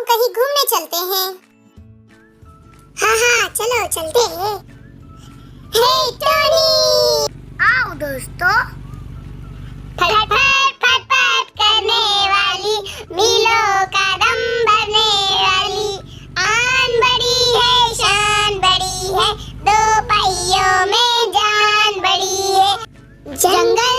कहीं घूमने चलते हैं। हाँ हाँ चलो चलते हैं। हे टोनी, आओ दोस्तों। फट फट फट फट करने वाली, मीलों का दम भरने वाली, आन बड़ी है शान बड़ी है, दो पहियों में जान बड़ी है, जंगल